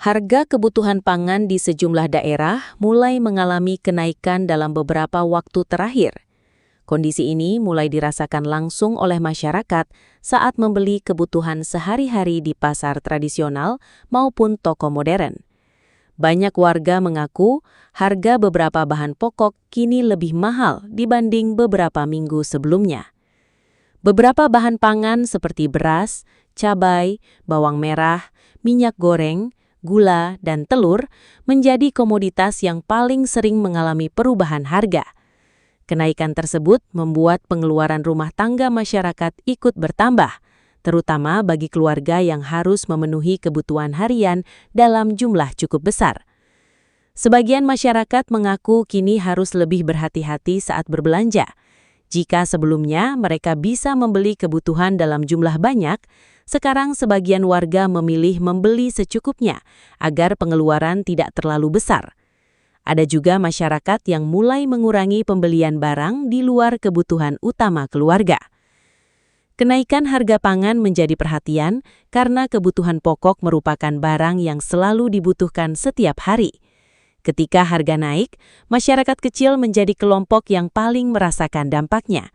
Harga kebutuhan pangan di sejumlah daerah mulai mengalami kenaikan dalam beberapa waktu terakhir. Kondisi ini mulai dirasakan langsung oleh masyarakat saat membeli kebutuhan sehari-hari di pasar tradisional maupun toko modern. Banyak warga mengaku harga beberapa bahan pokok kini lebih mahal dibanding beberapa minggu sebelumnya. Beberapa bahan pangan seperti beras, cabai, bawang merah, minyak goreng, gula, dan telur menjadi komoditas yang paling sering mengalami perubahan harga. Kenaikan tersebut membuat pengeluaran rumah tangga masyarakat ikut bertambah, terutama bagi keluarga yang harus memenuhi kebutuhan harian dalam jumlah cukup besar. Sebagian masyarakat mengaku kini harus lebih berhati-hati saat berbelanja. Jika sebelumnya mereka bisa membeli kebutuhan dalam jumlah banyak, sekarang sebagian warga memilih membeli secukupnya agar pengeluaran tidak terlalu besar. Ada juga masyarakat yang mulai mengurangi pembelian barang di luar kebutuhan utama keluarga. Kenaikan harga pangan menjadi perhatian karena kebutuhan pokok merupakan barang yang selalu dibutuhkan setiap hari. Ketika harga naik, masyarakat kecil menjadi kelompok yang paling merasakan dampaknya.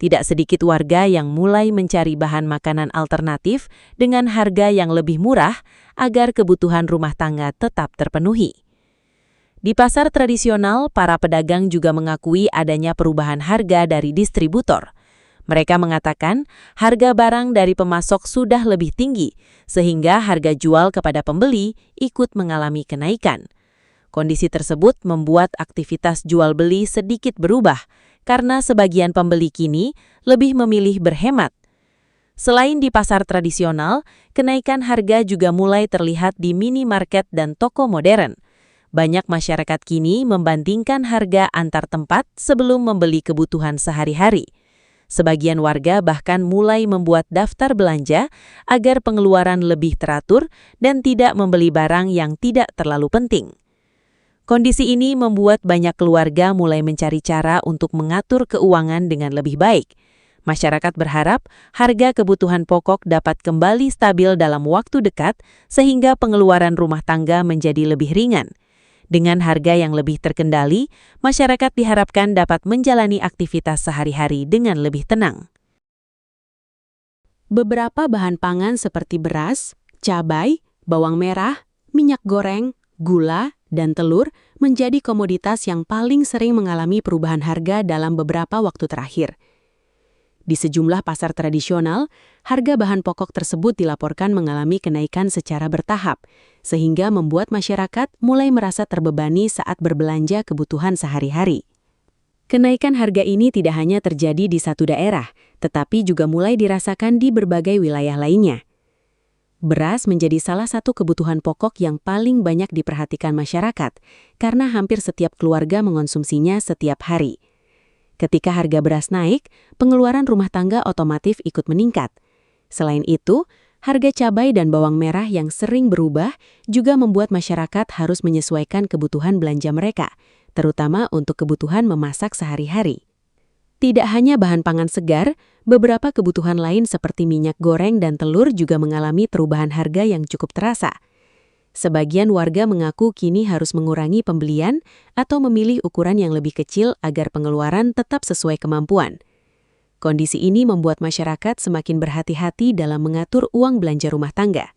Tidak sedikit warga yang mulai mencari bahan makanan alternatif dengan harga yang lebih murah agar kebutuhan rumah tangga tetap terpenuhi. Di pasar tradisional, para pedagang juga mengakui adanya perubahan harga dari distributor. Mereka mengatakan harga barang dari pemasok sudah lebih tinggi, sehingga harga jual kepada pembeli ikut mengalami kenaikan. Kondisi tersebut membuat aktivitas jual beli sedikit berubah, karena sebagian pembeli kini lebih memilih berhemat. Selain di pasar tradisional, kenaikan harga juga mulai terlihat di minimarket dan toko modern. Banyak masyarakat kini membandingkan harga antar tempat sebelum membeli kebutuhan sehari-hari. Sebagian warga bahkan mulai membuat daftar belanja agar pengeluaran lebih teratur dan tidak membeli barang yang tidak terlalu penting. Kondisi ini membuat banyak keluarga mulai mencari cara untuk mengatur keuangan dengan lebih baik. Masyarakat berharap harga kebutuhan pokok dapat kembali stabil dalam waktu dekat sehingga pengeluaran rumah tangga menjadi lebih ringan. Dengan harga yang lebih terkendali, masyarakat diharapkan dapat menjalani aktivitas sehari-hari dengan lebih tenang. Beberapa bahan pangan seperti beras, cabai, bawang merah, minyak goreng, gula, dan telur menjadi komoditas yang paling sering mengalami perubahan harga dalam beberapa waktu terakhir. Di sejumlah pasar tradisional, harga bahan pokok tersebut dilaporkan mengalami kenaikan secara bertahap, sehingga membuat masyarakat mulai merasa terbebani saat berbelanja kebutuhan sehari-hari. Kenaikan harga ini tidak hanya terjadi di satu daerah, tetapi juga mulai dirasakan di berbagai wilayah lainnya. Beras menjadi salah satu kebutuhan pokok yang paling banyak diperhatikan masyarakat karena hampir setiap keluarga mengonsumsinya setiap hari. Ketika harga beras naik, pengeluaran rumah tangga otomatis ikut meningkat. Selain itu, harga cabai dan bawang merah yang sering berubah juga membuat masyarakat harus menyesuaikan kebutuhan belanja mereka, terutama untuk kebutuhan memasak sehari-hari. Tidak hanya bahan pangan segar, beberapa kebutuhan lain seperti minyak goreng dan telur juga mengalami perubahan harga yang cukup terasa. Sebagian warga mengaku kini harus mengurangi pembelian atau memilih ukuran yang lebih kecil agar pengeluaran tetap sesuai kemampuan. Kondisi ini membuat masyarakat semakin berhati-hati dalam mengatur uang belanja rumah tangga.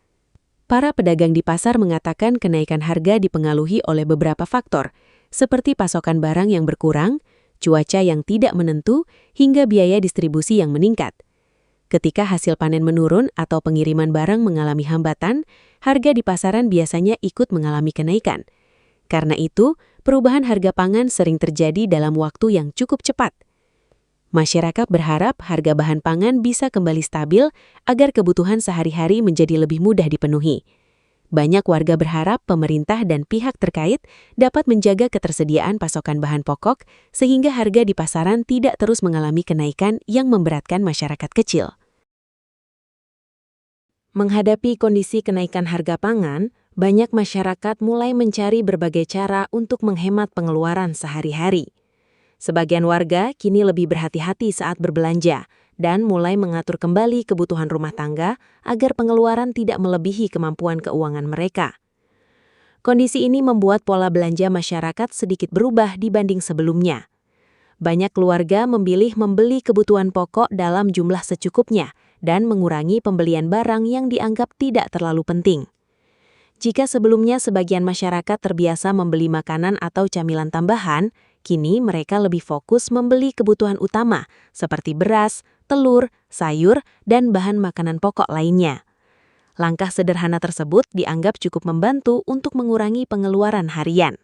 Para pedagang di pasar mengatakan kenaikan harga dipengaruhi oleh beberapa faktor, seperti pasokan barang yang berkurang, cuaca yang tidak menentu, hingga biaya distribusi yang meningkat. Ketika hasil panen menurun atau pengiriman barang mengalami hambatan, harga di pasaran biasanya ikut mengalami kenaikan. Karena itu, perubahan harga pangan sering terjadi dalam waktu yang cukup cepat. Masyarakat berharap harga bahan pangan bisa kembali stabil agar kebutuhan sehari-hari menjadi lebih mudah dipenuhi. Banyak warga berharap pemerintah dan pihak terkait dapat menjaga ketersediaan pasokan bahan pokok sehingga harga di pasaran tidak terus mengalami kenaikan yang memberatkan masyarakat kecil. Menghadapi kondisi kenaikan harga pangan, banyak masyarakat mulai mencari berbagai cara untuk menghemat pengeluaran sehari-hari. Sebagian warga kini lebih berhati-hati saat berbelanja dan mulai mengatur kembali kebutuhan rumah tangga agar pengeluaran tidak melebihi kemampuan keuangan mereka. Kondisi ini membuat pola belanja masyarakat sedikit berubah dibanding sebelumnya. Banyak keluarga memilih membeli kebutuhan pokok dalam jumlah secukupnya dan mengurangi pembelian barang yang dianggap tidak terlalu penting. Jika sebelumnya sebagian masyarakat terbiasa membeli makanan atau camilan tambahan, kini mereka lebih fokus membeli kebutuhan utama seperti beras, telur, sayur, dan bahan makanan pokok lainnya. Langkah sederhana tersebut dianggap cukup membantu untuk mengurangi pengeluaran harian.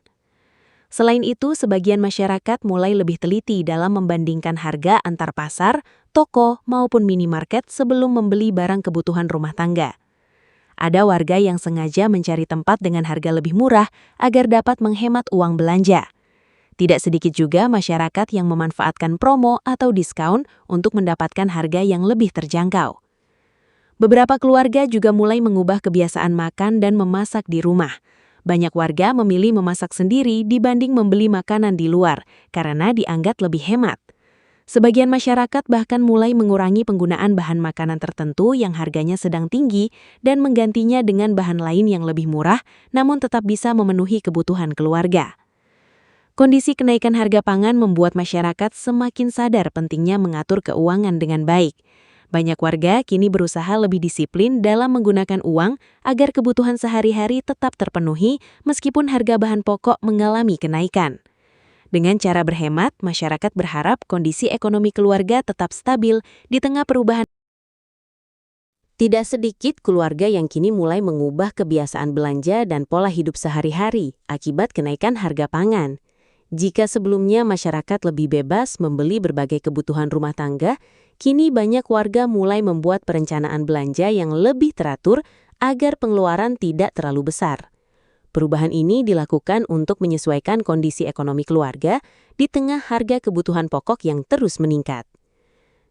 Selain itu, sebagian masyarakat mulai lebih teliti dalam membandingkan harga antar pasar, toko, maupun minimarket sebelum membeli barang kebutuhan rumah tangga. Ada warga yang sengaja mencari tempat dengan harga lebih murah agar dapat menghemat uang belanja. Tidak sedikit juga masyarakat yang memanfaatkan promo atau diskon untuk mendapatkan harga yang lebih terjangkau. Beberapa keluarga juga mulai mengubah kebiasaan makan dan memasak di rumah. Banyak warga memilih memasak sendiri dibanding membeli makanan di luar karena dianggap lebih hemat. Sebagian masyarakat bahkan mulai mengurangi penggunaan bahan makanan tertentu yang harganya sedang tinggi dan menggantinya dengan bahan lain yang lebih murah namun tetap bisa memenuhi kebutuhan keluarga. Kondisi kenaikan harga pangan membuat masyarakat semakin sadar pentingnya mengatur keuangan dengan baik. Banyak warga kini berusaha lebih disiplin dalam menggunakan uang agar kebutuhan sehari-hari tetap terpenuhi meskipun harga bahan pokok mengalami kenaikan. Dengan cara berhemat, masyarakat berharap kondisi ekonomi keluarga tetap stabil di tengah perubahan. Tidak sedikit keluarga yang kini mulai mengubah kebiasaan belanja dan pola hidup sehari-hari akibat kenaikan harga pangan. Jika sebelumnya masyarakat lebih bebas membeli berbagai kebutuhan rumah tangga, kini banyak warga mulai membuat perencanaan belanja yang lebih teratur agar pengeluaran tidak terlalu besar. Perubahan ini dilakukan untuk menyesuaikan kondisi ekonomi keluarga di tengah harga kebutuhan pokok yang terus meningkat.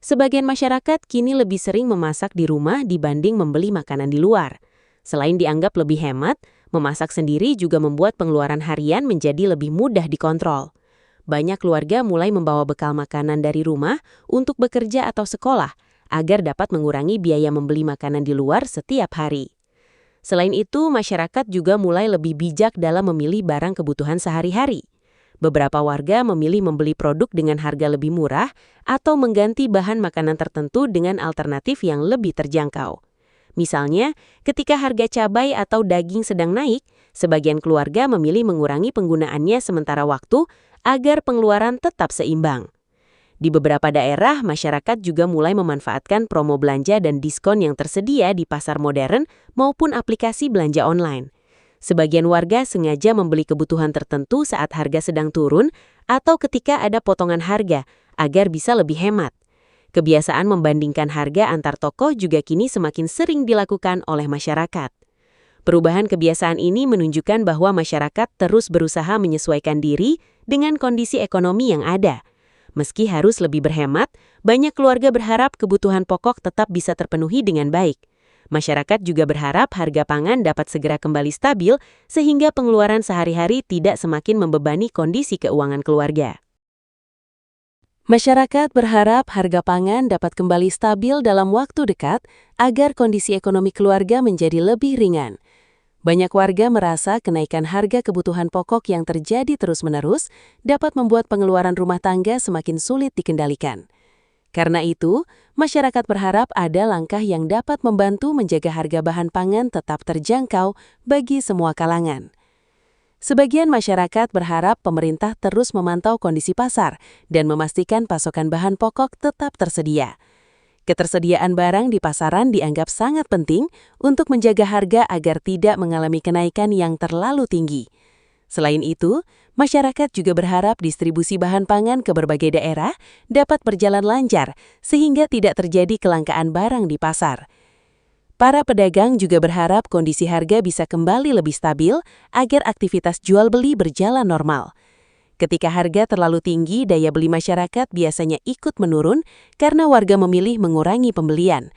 Sebagian masyarakat kini lebih sering memasak di rumah dibanding membeli makanan di luar. Selain dianggap lebih hemat, memasak sendiri juga membuat pengeluaran harian menjadi lebih mudah dikontrol. Banyak keluarga mulai membawa bekal makanan dari rumah untuk bekerja atau sekolah, agar dapat mengurangi biaya membeli makanan di luar setiap hari. Selain itu, masyarakat juga mulai lebih bijak dalam memilih barang kebutuhan sehari-hari. Beberapa warga memilih membeli produk dengan harga lebih murah atau mengganti bahan makanan tertentu dengan alternatif yang lebih terjangkau. Misalnya, ketika harga cabai atau daging sedang naik, sebagian keluarga memilih mengurangi penggunaannya sementara waktu agar pengeluaran tetap seimbang. Di beberapa daerah, masyarakat juga mulai memanfaatkan promo belanja dan diskon yang tersedia di pasar modern maupun aplikasi belanja online. Sebagian warga sengaja membeli kebutuhan tertentu saat harga sedang turun atau ketika ada potongan harga agar bisa lebih hemat. Kebiasaan membandingkan harga antar toko juga kini semakin sering dilakukan oleh masyarakat. Perubahan kebiasaan ini menunjukkan bahwa masyarakat terus berusaha menyesuaikan diri dengan kondisi ekonomi yang ada. Meski harus lebih berhemat, banyak keluarga berharap kebutuhan pokok tetap bisa terpenuhi dengan baik. Masyarakat juga berharap harga pangan dapat segera kembali stabil sehingga pengeluaran sehari-hari tidak semakin membebani kondisi keuangan keluarga. Masyarakat berharap harga pangan dapat kembali stabil dalam waktu dekat agar kondisi ekonomi keluarga menjadi lebih ringan. Banyak warga merasa kenaikan harga kebutuhan pokok yang terjadi terus-menerus dapat membuat pengeluaran rumah tangga semakin sulit dikendalikan. Karena itu, masyarakat berharap ada langkah yang dapat membantu menjaga harga bahan pangan tetap terjangkau bagi semua kalangan. Sebagian masyarakat berharap pemerintah terus memantau kondisi pasar dan memastikan pasokan bahan pokok tetap tersedia. Ketersediaan barang di pasaran dianggap sangat penting untuk menjaga harga agar tidak mengalami kenaikan yang terlalu tinggi. Selain itu, masyarakat juga berharap distribusi bahan pangan ke berbagai daerah dapat berjalan lancar sehingga tidak terjadi kelangkaan barang di pasar. Para pedagang juga berharap kondisi harga bisa kembali lebih stabil agar aktivitas jual beli berjalan normal. Ketika harga terlalu tinggi, daya beli masyarakat biasanya ikut menurun karena warga memilih mengurangi pembelian.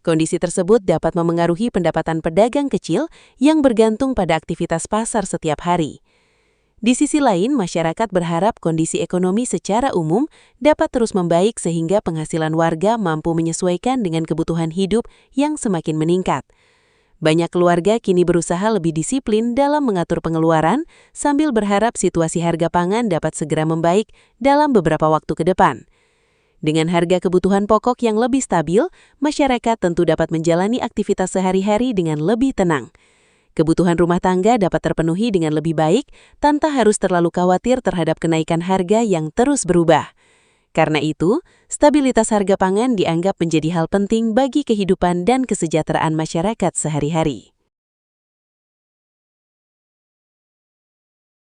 Kondisi tersebut dapat memengaruhi pendapatan pedagang kecil yang bergantung pada aktivitas pasar setiap hari. Di sisi lain, masyarakat berharap kondisi ekonomi secara umum dapat terus membaik sehingga penghasilan warga mampu menyesuaikan dengan kebutuhan hidup yang semakin meningkat. Banyak keluarga kini berusaha lebih disiplin dalam mengatur pengeluaran sambil berharap situasi harga pangan dapat segera membaik dalam beberapa waktu ke depan. Dengan harga kebutuhan pokok yang lebih stabil, masyarakat tentu dapat menjalani aktivitas sehari-hari dengan lebih tenang. Kebutuhan rumah tangga dapat terpenuhi dengan lebih baik tanpa harus terlalu khawatir terhadap kenaikan harga yang terus berubah. Karena itu, stabilitas harga pangan dianggap menjadi hal penting bagi kehidupan dan kesejahteraan masyarakat sehari-hari.